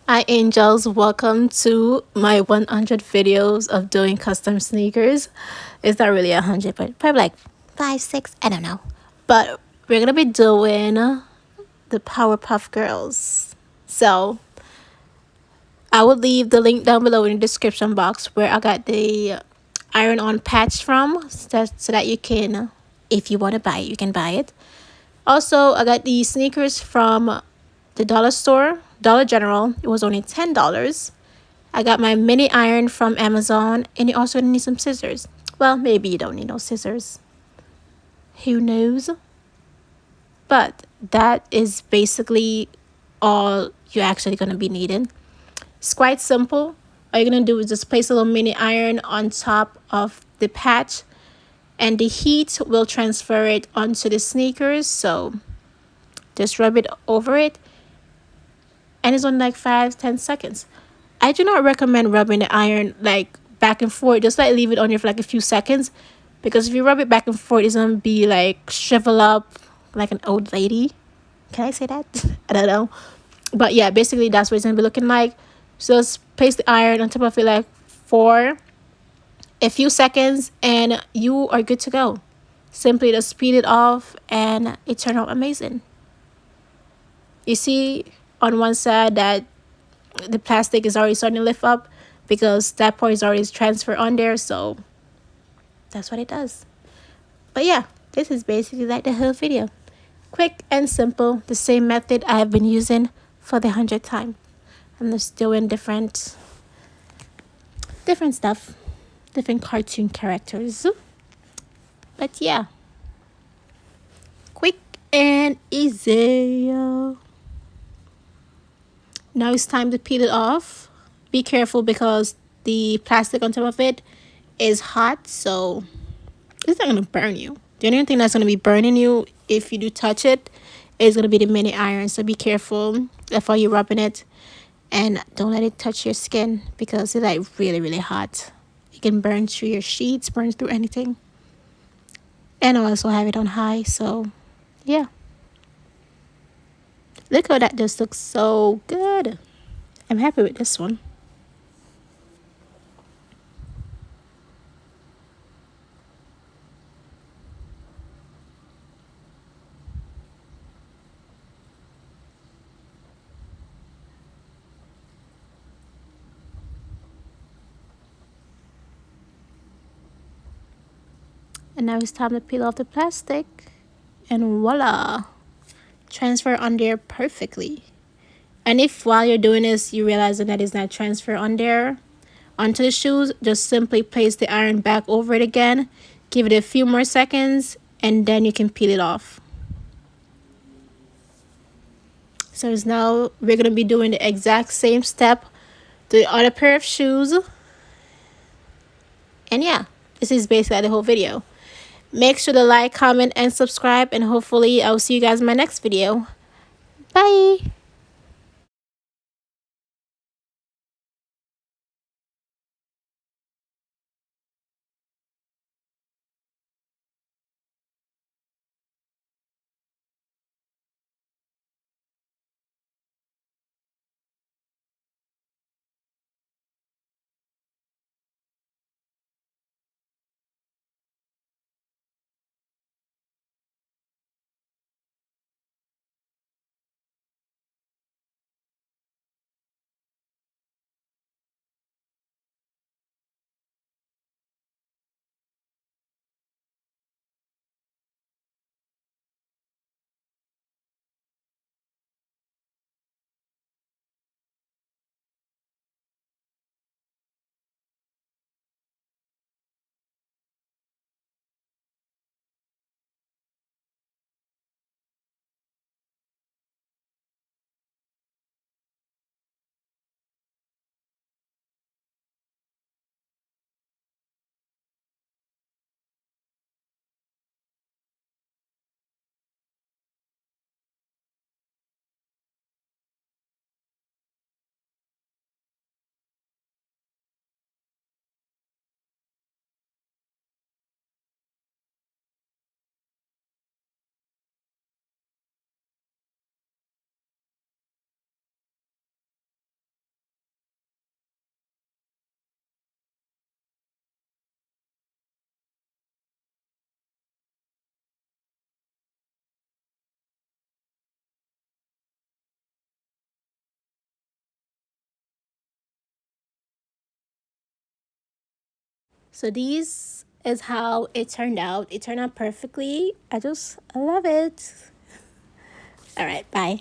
Hi angels, welcome to my 100 videos of doing custom sneakers. It's not really 100, but probably like 5, 6, I don't know. But we're gonna be doing the Powerpuff Girls. So I will leave the link down below in the description box where I got the iron-on patch from, so that you can, if you want to buy it, you can buy it. Also, I got the sneakers from the dollar store, Dollar General. It was only $10. I got my mini iron from Amazon, and you also need some scissors. Well, maybe you don't need no scissors. Who knows? But that is basically all you're actually going to be needing. It's quite simple. All you're going to do is just place a little mini iron on top of the patch, and the heat will transfer it onto the sneakers. So just rub it over it, and it's only like 5-10 seconds. I do not recommend rubbing the iron like back and forth. Just like leave it on here for like a few seconds, because if you rub it back and forth, it's gonna be like shrivel up like an old lady. Can I say that? I don't know. But yeah, basically that's what it's gonna be looking like. So just place the iron on top of it like for a few seconds, and you are good to go. Simply just speed it off, and it turned out amazing. You see on one side that the plastic is already starting to lift up because that part is already transferred on there, so that's what it does. But yeah, this is basically like the whole video. Quick and simple, the same method I have been using for the 100th time. I'm just doing different stuff, different cartoon characters. But yeah, quick and easy. Now it's time to peel it off. Be careful because the plastic on top of it is hot, so it's not going to burn you. The only thing that's going to be burning you if you do touch it is going to be the mini iron. So be careful before you're rubbing it, and don't let it touch your skin because it's like really, really hot. It can burn through your sheets, burn through anything. And I also have it on high, so yeah. Look how that just looks so good. I'm happy with this one. And now it's time to peel off the plastic. And voila! Transfer on there perfectly. And if while you're doing this, you realize that it's not transfer on there onto the shoes, just simply place the iron back over it again. Give it a few more seconds, and then you can peel it off. So it's now we're going to be doing the exact same step to the other pair of shoes. And yeah, this is basically the whole video. Make sure to like, comment, and subscribe, and hopefully I'll see you guys in my next video. Bye! So this is how it turned out. It turned out perfectly. I love it. All right, bye.